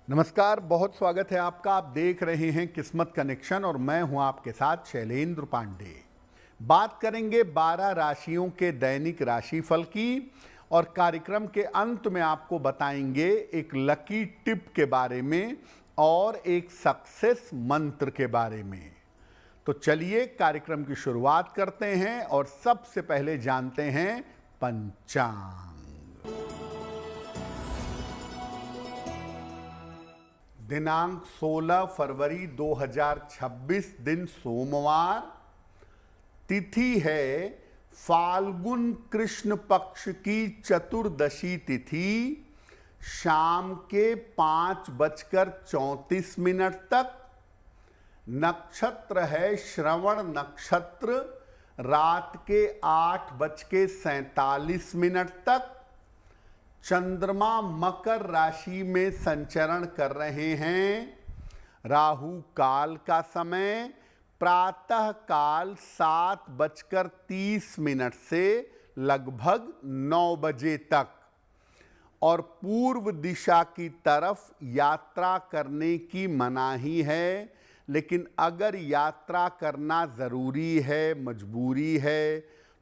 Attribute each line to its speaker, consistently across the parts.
Speaker 1: नमस्कार, बहुत स्वागत है आपका। आप देख रहे हैं किस्मत कनेक्शन और मैं हूं आपके साथ शैलेंद्र पांडे। बात करेंगे 12 राशियों के दैनिक राशिफल की और कार्यक्रम के अंत में आपको बताएंगे एक लकी टिप के बारे में और एक सक्सेस मंत्र के बारे में। तो चलिए कार्यक्रम की शुरुआत करते हैं और सबसे पहले जानते हैं पंचांग। दिनांक 16 फरवरी 2026, दिन सोमवार, तिथि है फाल्गुन कृष्ण पक्ष की चतुर्दशी तिथि, शाम के 5:34 तक। नक्षत्र है श्रवण नक्षत्र, रात के 8:47 तक। चंद्रमा मकर राशि में संचरण कर रहे हैं। राहु काल का समय प्रातः काल 7:30 से लगभग 9 बजे तक और पूर्व दिशा की तरफ यात्रा करने की मनाही है, लेकिन अगर यात्रा करना ज़रूरी है, मजबूरी है,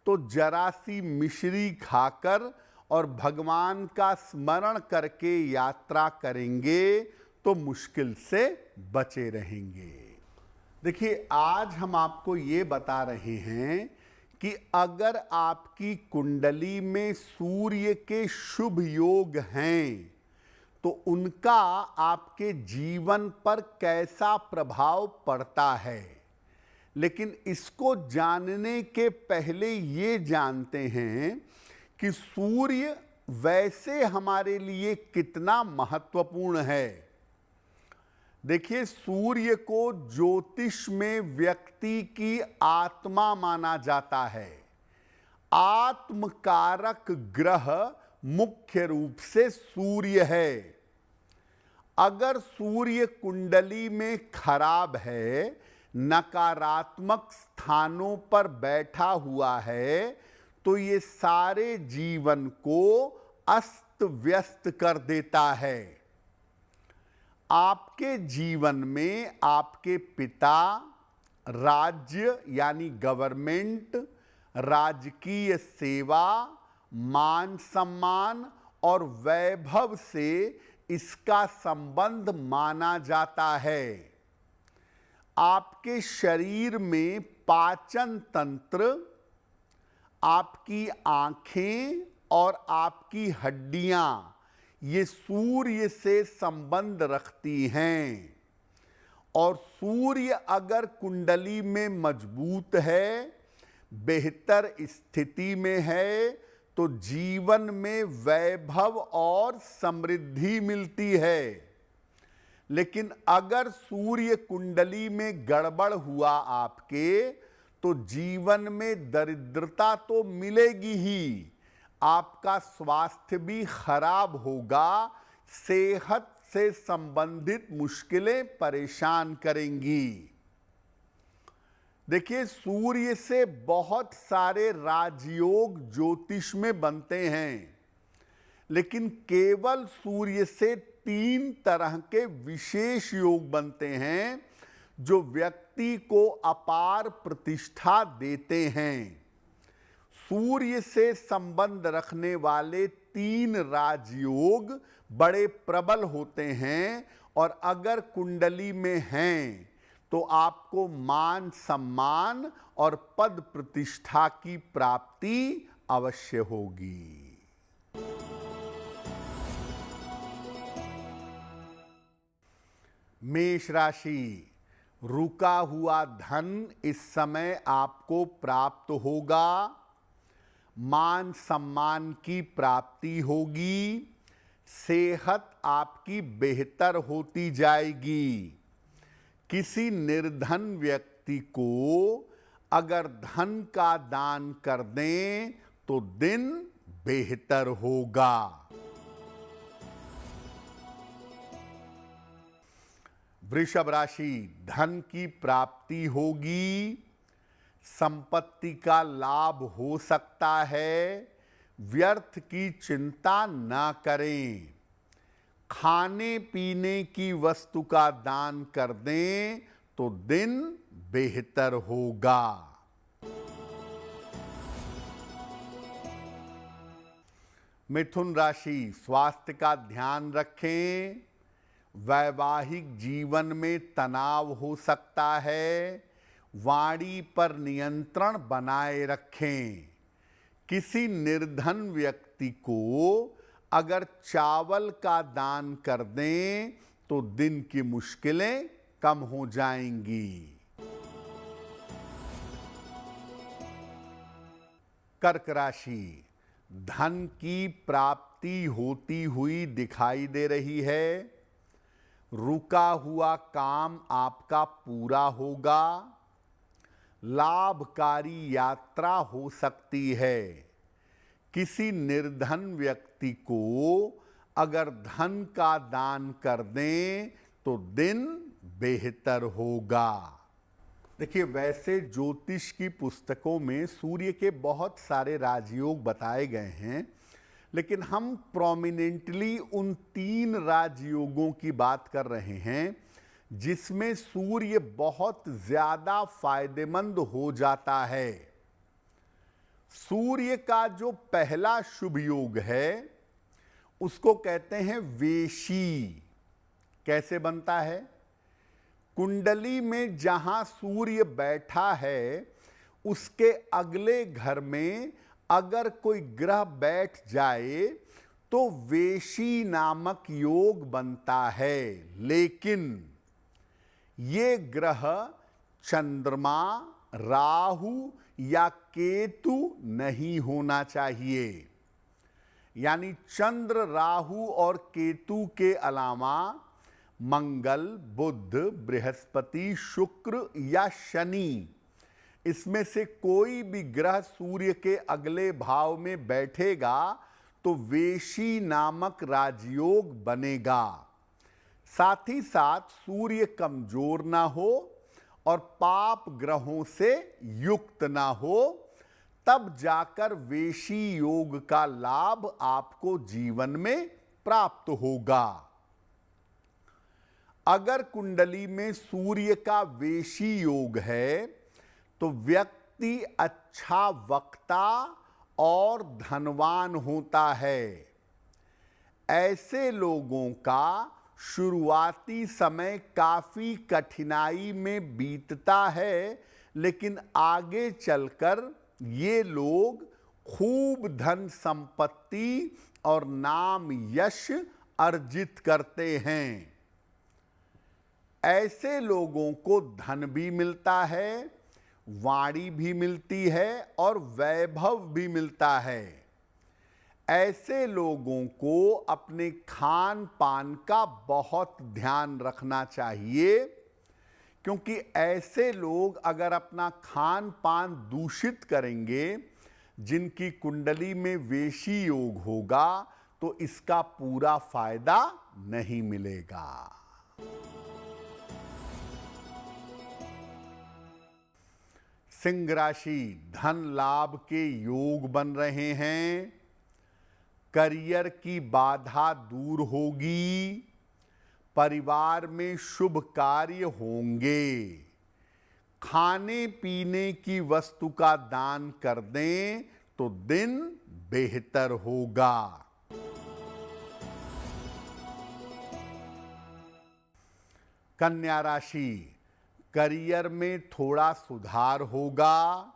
Speaker 1: तो जरा सी मिश्री खाकर और भगवान का स्मरण करके यात्रा करेंगे तो मुश्किल से बचे रहेंगे। देखिए, आज हम आपको ये बता रहे हैं कि अगर आपकी कुंडली में सूर्य के शुभ योग हैं तो उनका आपके जीवन पर कैसा प्रभाव पड़ता है। लेकिन इसको जानने के पहले ये जानते हैं कि सूर्य वैसे हमारे लिए कितना महत्वपूर्ण है। देखिए, सूर्य को ज्योतिष में व्यक्ति की आत्मा माना जाता है। आत्मकारक ग्रह मुख्य रूप से सूर्य है। अगर सूर्य कुंडली में खराब है, नकारात्मक स्थानों पर बैठा हुआ है, तो ये सारे जीवन को अस्त व्यस्त कर देता है। आपके जीवन में आपके पिता, राज्य यानी गवर्नमेंट, राजकीय सेवा, मान सम्मान और वैभव से इसका संबंध माना जाता है। आपके शरीर में पाचन तंत्र, आपकी आंखें और आपकी हड्डियां ये सूर्य से संबंध रखती हैं। और सूर्य अगर कुंडली में मजबूत है, बेहतर स्थिति में है, तो जीवन में वैभव और समृद्धि मिलती है। लेकिन अगर सूर्य कुंडली में गड़बड़ हुआ आपके, तो जीवन में दरिद्रता तो मिलेगी ही, आपका स्वास्थ्य भी खराब होगा, सेहत से संबंधित मुश्किलें परेशान करेंगी। देखिए, सूर्य से बहुत सारे राजयोग ज्योतिष में बनते हैं, लेकिन केवल सूर्य से 3 तरह के विशेष योग बनते हैं जो व्यक्ति को अपार प्रतिष्ठा देते हैं। सूर्य से संबंध रखने वाले 3 राजयोग बड़े प्रबल होते हैं और अगर कुंडली में हैं तो आपको मान सम्मान और पद प्रतिष्ठा की प्राप्ति अवश्य होगी। मेष राशि, रुका हुआ धन इस समय आपको प्राप्त होगा। मान सम्मान की प्राप्ति होगी। सेहत आपकी बेहतर होती जाएगी। किसी निर्धन व्यक्ति को अगर धन का दान कर दें तो दिन बेहतर होगा। वृषभ राशि, धन की प्राप्ति होगी। संपत्ति का लाभ हो सकता है। व्यर्थ की चिंता ना करें। खाने पीने की वस्तु का दान कर दें तो दिन बेहतर होगा। मिथुन राशि, स्वास्थ्य का ध्यान रखें। वैवाहिक जीवन में तनाव हो सकता है। वाणी पर नियंत्रण बनाए रखें। किसी निर्धन व्यक्ति को अगर चावल का दान कर दें तो दिन की मुश्किलें कम हो जाएंगी। कर्क राशि, धन की प्राप्ति होती हुई दिखाई दे रही है। रुका हुआ काम आपका पूरा होगा। लाभकारी यात्रा हो सकती है। किसी निर्धन व्यक्ति को अगर धन का दान कर दें तो दिन बेहतर होगा। देखिए, वैसे ज्योतिष की पुस्तकों में सूर्य के बहुत सारे राजयोग बताए गए हैं, लेकिन हम प्रोमिनेंटली उन 3 राजयोगों की बात कर रहे हैं जिसमें सूर्य बहुत ज्यादा फायदेमंद हो जाता है। सूर्य का जो पहला शुभ योग है उसको कहते हैं वेशी। कैसे बनता है? कुंडली में जहां सूर्य बैठा है उसके अगले घर में अगर कोई ग्रह बैठ जाए तो वेशी नामक योग बनता है। लेकिन ये ग्रह चंद्रमा, राहु या केतु नहीं होना चाहिए। यानी चंद्र, राहु और केतु के अलावा मंगल, बुध, बृहस्पति, शुक्र या शनि, इसमें से कोई भी ग्रह सूर्य के अगले भाव में बैठेगा तो वेशी नामक राजयोग बनेगा। साथ ही साथ सूर्य कमजोर ना हो और पाप ग्रहों से युक्त ना हो, तब जाकर वेशी योग का लाभ आपको जीवन में प्राप्त होगा। अगर कुंडली में सूर्य का वेशी योग है तो व्यक्ति अच्छा वक्ता और धनवान होता है। ऐसे लोगों का शुरुआती समय काफी कठिनाई में बीतता है, लेकिन आगे चलकर ये लोग खूब धन संपत्ति और नाम यश अर्जित करते हैं। ऐसे लोगों को धन भी मिलता है, वाणी भी मिलती है और वैभव भी मिलता है। ऐसे लोगों को अपने खान पान का बहुत ध्यान रखना चाहिए, क्योंकि ऐसे लोग अगर अपना खान पान दूषित करेंगे, जिनकी कुंडली में वेशी योग होगा, तो इसका पूरा फायदा नहीं मिलेगा। सिंह राशि, धन लाभ के योग बन रहे हैं। करियर की बाधा दूर होगी। परिवार में शुभ कार्य होंगे। खाने पीने की वस्तु का दान कर दें तो दिन बेहतर होगा। कन्या राशि, करियर में थोड़ा सुधार होगा।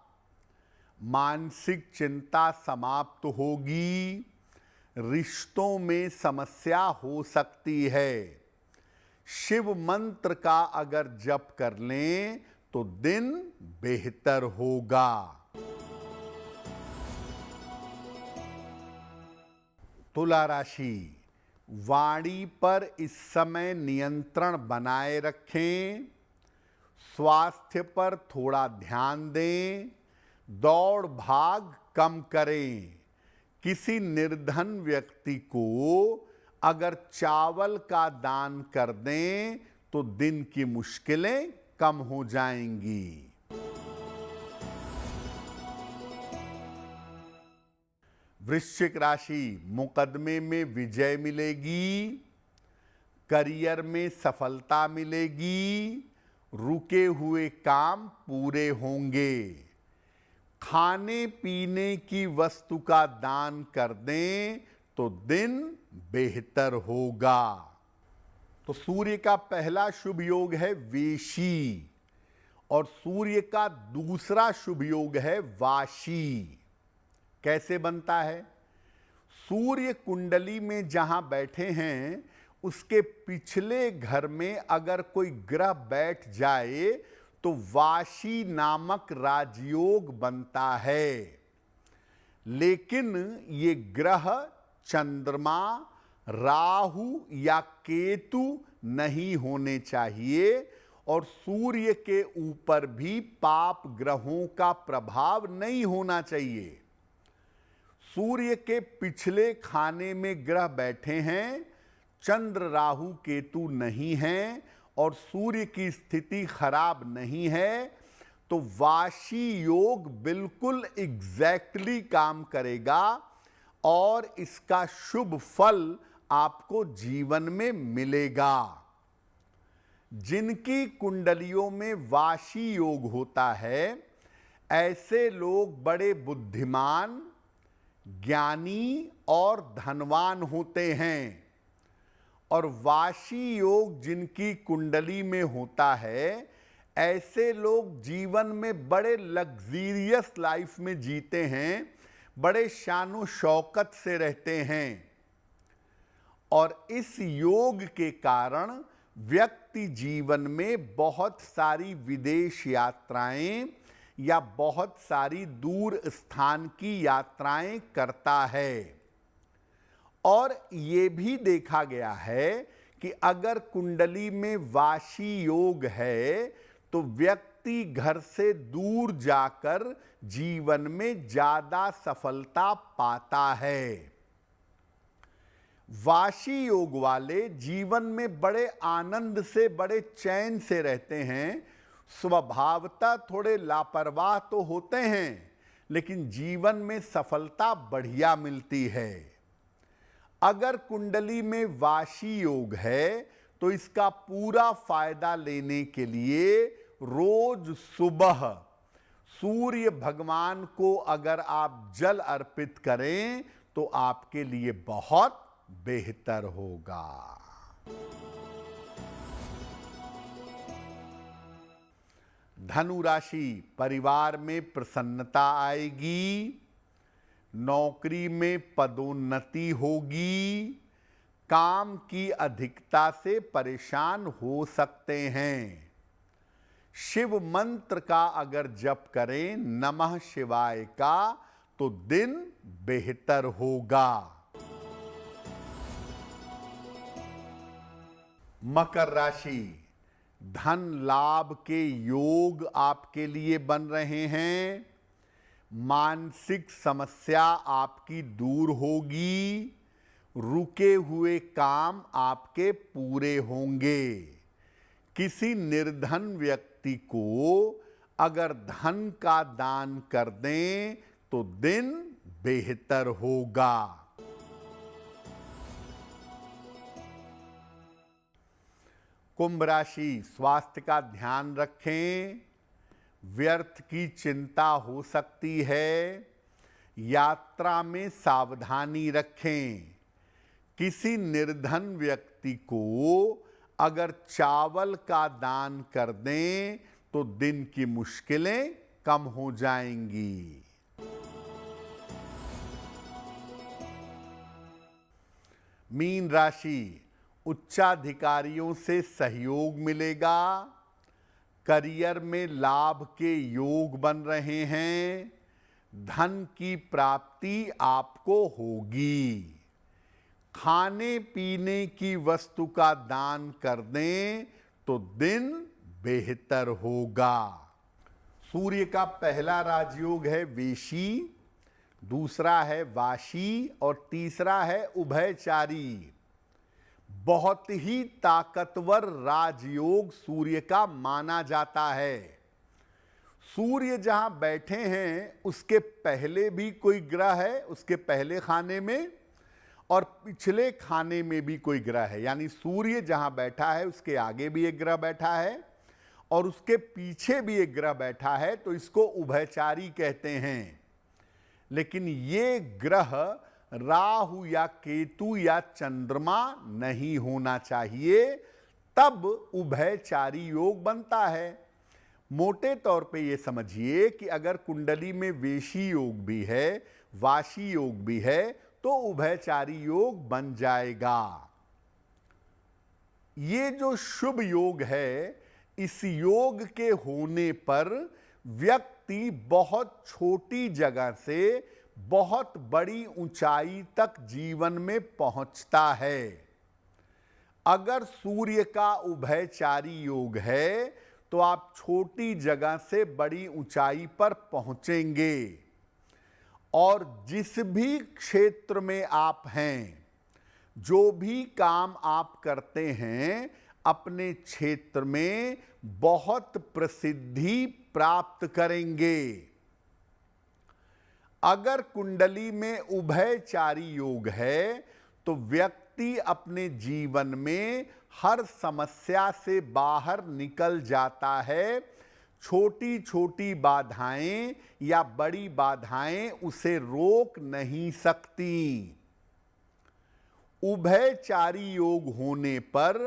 Speaker 1: मानसिक चिंता समाप्त होगी। रिश्तों में समस्या हो सकती है। शिव मंत्र का अगर जप कर लें तो दिन बेहतर होगा। तुला राशि, वाणी पर इस समय नियंत्रण बनाए रखें। स्वास्थ्य पर थोड़ा ध्यान दें। दौड़ भाग कम करें। किसी निर्धन व्यक्ति को अगर चावल का दान कर दें तो दिन की मुश्किलें कम हो जाएंगी। वृश्चिक राशि, मुकदमे में विजय मिलेगी। करियर में सफलता मिलेगी, रुके हुए काम पूरे होंगे। खाने पीने की वस्तु का दान कर दें तो दिन बेहतर होगा। तो सूर्य का पहला शुभ योग है वेशी और सूर्य का दूसरा शुभ योग है वाशी। कैसे बनता है? सूर्य कुंडली में जहां बैठे हैं उसके पिछले घर में अगर कोई ग्रह बैठ जाए तो वाशी नामक राजयोग बनता है। लेकिन ये ग्रह चंद्रमा, राहु या केतु नहीं होने चाहिए और सूर्य के ऊपर भी पाप ग्रहों का प्रभाव नहीं होना चाहिए। सूर्य के पिछले खाने में ग्रह बैठे हैं, चंद्र राहु केतु नहीं हैं और सूर्य की स्थिति खराब नहीं है, तो वाशी योग बिल्कुल एग्जैक्टली काम करेगा और इसका शुभ फल आपको जीवन में मिलेगा। जिनकी कुंडलियों में वाशी योग होता है, ऐसे लोग बड़े बुद्धिमान, ज्ञानी और धनवान होते हैं। और वाशी योग जिनकी कुंडली में होता है, ऐसे लोग जीवन में बड़े लग्जीरियस लाइफ में जीते हैं, बड़े शानो शौकत से रहते हैं। और इस योग के कारण व्यक्ति जीवन में बहुत सारी विदेश यात्राएं या बहुत सारी दूर स्थान की यात्राएं करता है। और ये भी देखा गया है कि अगर कुंडली में वाशी योग है तो व्यक्ति घर से दूर जाकर जीवन में ज्यादा सफलता पाता है। वाशी योग वाले जीवन में बड़े आनंद से, बड़े चैन से रहते हैं। स्वभावतः थोड़े लापरवाह तो होते हैं, लेकिन जीवन में सफलता बढ़िया मिलती है। अगर कुंडली में वाशी योग है तो इसका पूरा फायदा लेने के लिए रोज सुबह सूर्य भगवान को अगर आप जल अर्पित करें तो आपके लिए बहुत बेहतर होगा। धनु राशि, परिवार में प्रसन्नता आएगी, नौकरी में पदोन्नति होगी, काम की अधिकता से परेशान हो सकते हैं। शिव मंत्र का अगर जप करें नमः शिवाय का तो दिन बेहतर होगा। मकर राशि, धन लाभ के योग आपके लिए बन रहे हैं। मानसिक समस्या आपकी दूर होगी, रुके हुए काम आपके पूरे होंगे। किसी निर्धन व्यक्ति को अगर धन का दान कर दें तो दिन बेहतर होगा। कुंभ राशि, स्वास्थ्य का ध्यान रखें, व्यर्थ की चिंता हो सकती है, यात्रा में सावधानी रखें। किसी निर्धन व्यक्ति को अगर चावल का दान कर दें तो दिन की मुश्किलें कम हो जाएंगी। मीन राशि, उच्चाधिकारियों से सहयोग मिलेगा, करियर में लाभ के योग बन रहे हैं, धन की प्राप्ति आपको होगी। खाने पीने की वस्तु का दान कर दें तो दिन बेहतर होगा। सूर्य का पहला राजयोग है वेशी, दूसरा है वाशी और तीसरा है उभयचारी। बहुत ही ताकतवर राजयोग सूर्य का माना जाता है। सूर्य जहां बैठे हैं उसके पहले भी कोई ग्रह है उसके पहले खाने में, और पिछले खाने में भी कोई ग्रह है, यानी सूर्य जहां बैठा है उसके आगे भी एक ग्रह बैठा है और उसके पीछे भी एक ग्रह बैठा है, तो इसको उभयचारी कहते हैं। लेकिन ये ग्रह राहु या केतु या चंद्रमा नहीं होना चाहिए, तब उभयचारी योग बनता है। मोटे तौर पे ये समझिए कि अगर कुंडली में वेशी योग भी है, वाशी योग भी है, तो उभयचारी योग बन जाएगा। ये जो शुभ योग है, इस योग के होने पर व्यक्ति बहुत छोटी जगह से बहुत बड़ी ऊंचाई तक जीवन में पहुंचता है। अगर सूर्य का उभयचारी योग है तो आप छोटी जगह से बड़ी ऊंचाई पर पहुंचेंगे और जिस भी क्षेत्र में आप हैं, जो भी काम आप करते हैं, अपने क्षेत्र में बहुत प्रसिद्धि प्राप्त करेंगे। अगर कुंडली में उभयचारी योग है तो व्यक्ति अपने जीवन में हर समस्या से बाहर निकल जाता है। छोटी छोटी बाधाएं या बड़ी बाधाएं उसे रोक नहीं सकती। उभयचारी योग होने पर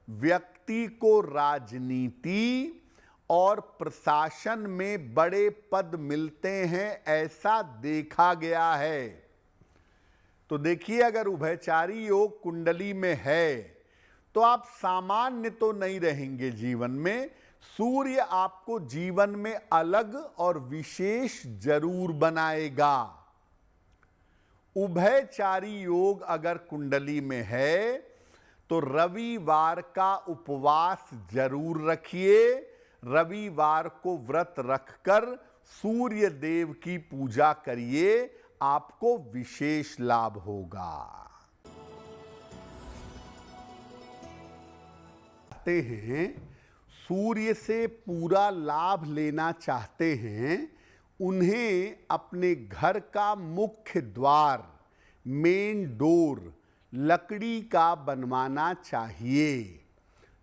Speaker 1: व्यक्ति को राजनीति और प्रशासन में बड़े पद मिलते हैं, ऐसा देखा गया है। तो देखिए, अगर उभयचारी योग कुंडली में है तो आप सामान्य तो नहीं रहेंगे जीवन में, सूर्य आपको जीवन में अलग और विशेष जरूर बनाएगा। उभयचारी योग अगर कुंडली में है तो रविवार का उपवास जरूर रखिए। रविवार को व्रत रखकर सूर्य देव की पूजा करिए, आपको विशेष लाभ होगा। चाहते हैं, सूर्य से पूरा लाभ लेना चाहते हैं, उन्हें अपने घर का मुख्य द्वार, मेन डोर, लकड़ी का बनवाना चाहिए।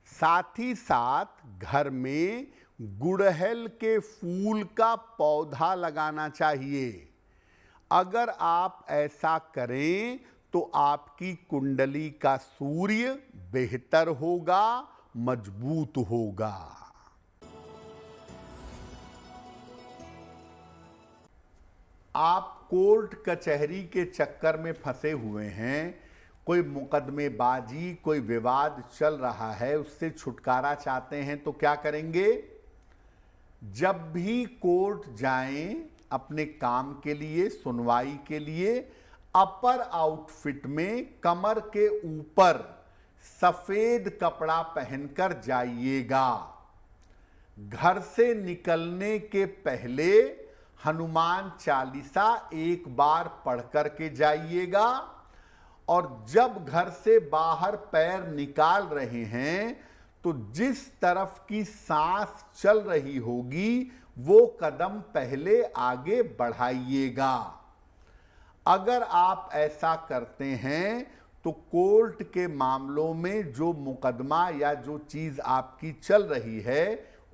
Speaker 1: साथ ही साथ घर में गुड़हल के फूल का पौधा लगाना चाहिए। अगर आप ऐसा करें तो आपकी कुंडली का सूर्य बेहतर होगा, मजबूत होगा। आप कोर्ट कचहरी के चक्कर में फंसे हुए हैं, कोई मुकदमेबाजी, कोई विवाद चल रहा है, उससे छुटकारा चाहते हैं, तो क्या करेंगे? जब भी कोर्ट जाएं अपने काम के लिए, सुनवाई के लिए, अपर आउटफिट में कमर के ऊपर सफेद कपड़ा पहनकर जाइएगा। घर से निकलने के पहले हनुमान चालीसा एक बार पढ़कर के जाइएगा और जब घर से बाहर पैर निकाल रहे हैं तो जिस तरफ की सांस चल रही होगी वो कदम पहले आगे बढ़ाइएगा। अगर आप ऐसा करते हैं तो कोर्ट के मामलों में जो मुकदमा या जो चीज आपकी चल रही है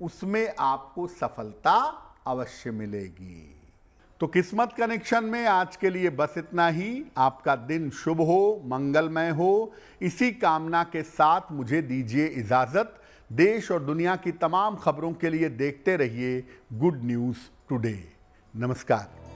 Speaker 1: उसमें आपको सफलता अवश्य मिलेगी। तो किस्मत कनेक्शन में आज के लिए बस इतना ही। आपका दिन शुभ हो, मंगलमय हो, इसी कामना के साथ मुझे दीजिए इजाजत। देश और दुनिया की तमाम खबरों के लिए देखते रहिए गुड न्यूज़ टुडे। नमस्कार।